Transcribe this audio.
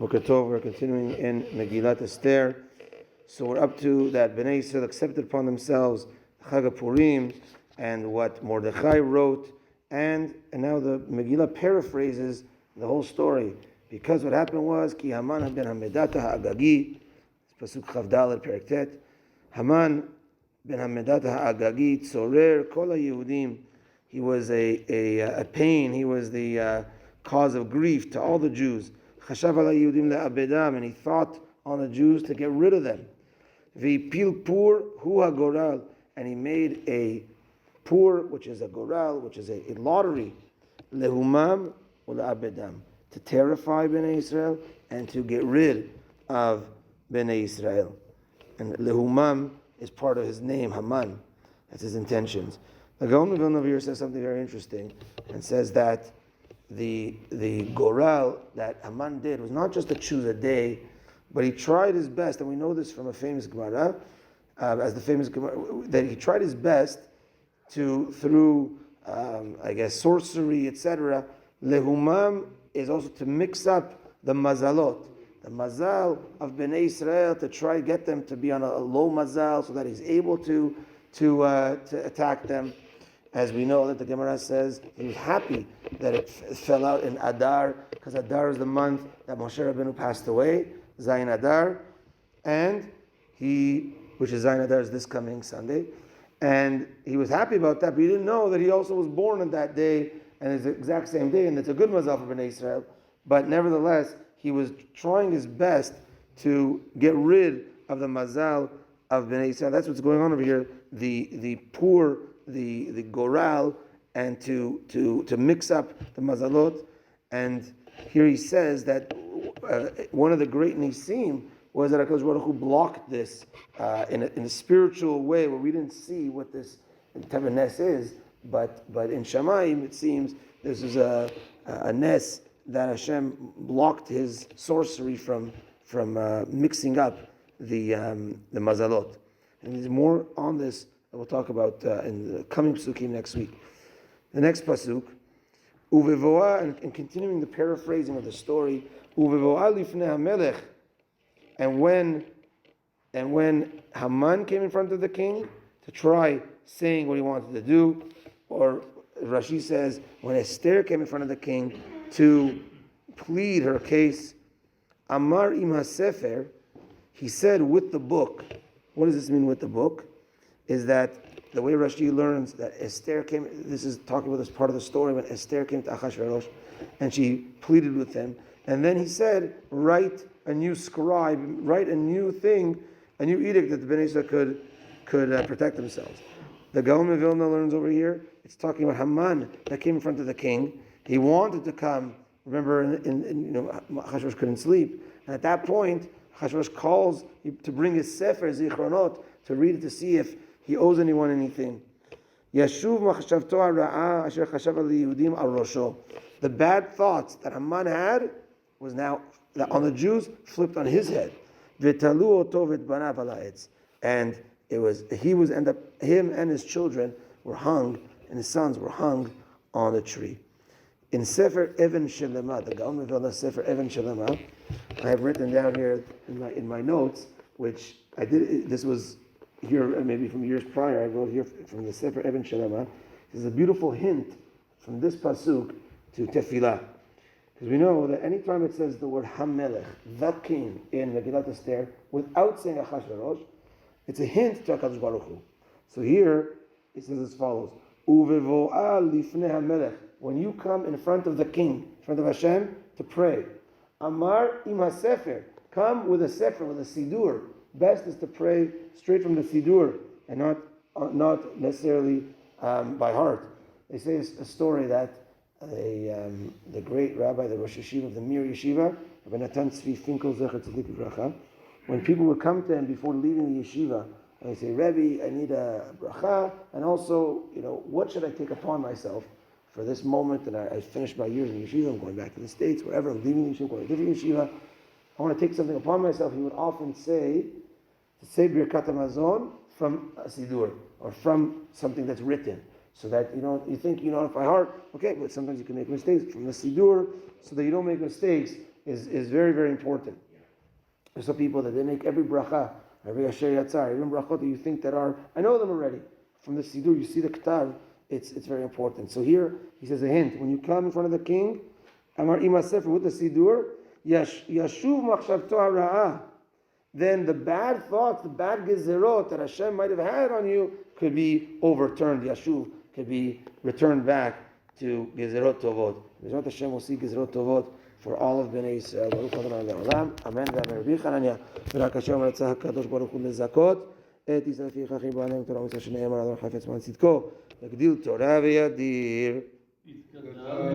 Boker Tov, we're continuing in Megilat Esther. So we're up to that Bnei Israel accepted upon themselves Chag Purim and what Mordechai wrote, and now the Megillah paraphrases the whole story, because what happened was Ki Haman ben Hamedata Ha'agagi, Pasuk Chavdal Perek Tet, Haman ben Hamedata Ha'agagi Tzorer Kol HaYehudim. He was a pain. He was the cause of grief to all the Jews. Chashav ala Yehudim le'abedam, and he thought on the Jews to get rid of them. V'pil pur hu hagoral, and he made a pur, which is a goral, which is a lottery, lehumam u'le'abedam, to terrify Bnei Israel and to get rid of Bnei Israel. And lehumam is part of his name, Haman. That's his intentions. The Gaon of Vilna here says something very interesting, and says that the goral that Haman did was not just to choose a day, but he tried his best, and we know this from a famous Gemara, that he tried his best through sorcery, etc. Lehumam is also to mix up the mazalot, the mazal of Bnei Israel, to try to get them to be on a low mazal, so that he's able to attack them. As we know that the Gemara says he was happy that it fell out in Adar, because Adar is the month that Moshe Rabbeinu passed away, Zayin Adar, which is Zayin Adar is this coming Sunday, and he was happy about that, but he didn't know that he also was born on that day, and it's the exact same day, and it's a good mazal for Bnei Israel. But nevertheless, he was trying his best to get rid of the mazal of Bnei Israel. That's what's going on over here. The poor, the goral, and to mix up the mazalot. And here he says that one of the great nisim was that HaKadosh Baruch Hu blocked this in a spiritual way, where we didn't see what this type of nes is, but in Shamayim it seems this is a nes that Hashem blocked his sorcery from mixing up the mazalot. And there's more on this that we'll talk about in the coming Pesukim next week. The next Pasuk, Uvevoa, and continuing the paraphrasing of the story, Uvevoa lifnei HaMelech, and when Haman came in front of the king to try saying what he wanted to do, or Rashi says, when Esther came in front of the king to plead her case, Amar im HaSefer, he said with the book. What does this mean with the book? Is that the way Rashi learns that Esther came, this is talking about this part of the story when Esther came to Achashverosh and she pleaded with him, and then he said, write a new scribe, write a new thing, a new edict that the Bnei Israel could protect themselves. The Gaon of Vilna learns over here, it's talking about Haman that came in front of the king. He wanted to come, remember, Achashverosh couldn't sleep, and at that point Achashverosh calls to bring his Sefer Zichronot to read it, to see if he owes anyone anything. Yashuv machshavto ha'ra'ah asher chashav al Yehudim al rosho. The bad thoughts that Haman had was now on the Jews flipped on his head. V'talu oto v'banav al ha'etz. And him and his children were hung, and his sons were hung on the tree. In Sefer Even Shelema, the Gaon of Vilna Sefer Even Shelema, I have written down here in my notes, which I did. This was here maybe from years prior. I wrote here from the Sefer Even Shelema. This is a beautiful hint from this pasuk to tefillah, because we know that anytime it says the word Hamelech, the king, in Megilat Esther, without saying Achashverosh, it's a hint to HaKadosh Baruch Hu. So here it says as follows: Uvevoa lifnei Hamelech. When you come in front of the king, in front of Hashem, to pray, Amar im HaSefer, come with a sefer, with a sidur. Best is to pray straight from the sidur and not necessarily by heart. They say a story that the great rabbi, the Rosh Yeshiva of the Mir Yeshiva, Rabbi Natan Tzvi Finkel Zecher Tzadik Livracha, when people would come to him before leaving the yeshiva, and they say, Rebbe, I need a bracha, and also, what should I take upon myself for this moment that I finished my years in yeshiva, I'm going back to the States, wherever, I'm leaving the yeshiva, going to a different yeshiva, I want to take something upon myself. He would often say, to say Birkat HaMazon from a Sidur, or from something that's written, so that you think it by heart, okay, but sometimes you can make mistakes from the Sidur, so that you don't make mistakes is very, very important. There's some people that they make every bracha, every asher yatzar, even brachot that you think that are, I know them already. From the Siddur, you see the Ketav, it's very important. So here, he says a hint. When you come in front of the king, Amar Ima Sefer with the Siddur, Yashuv machshavto hara'ah. Then the bad thoughts, the bad gezerot that Hashem might have had on you could be overturned. Yashuv could be returned back to gezerot tovot. Bezrat Hashem will see gezerot tovot for all of Bnei Yisrael. Baruch Adonai le'olam. Amen. Rabbi Chananya. V'rak Hashem rtzah HaKadosh Baruch Hu lezakot et Yisrael fi chachim b'anem Torah mitzvah shene'emar Adon chafetz man tzidko yagdil Torah v'yadir.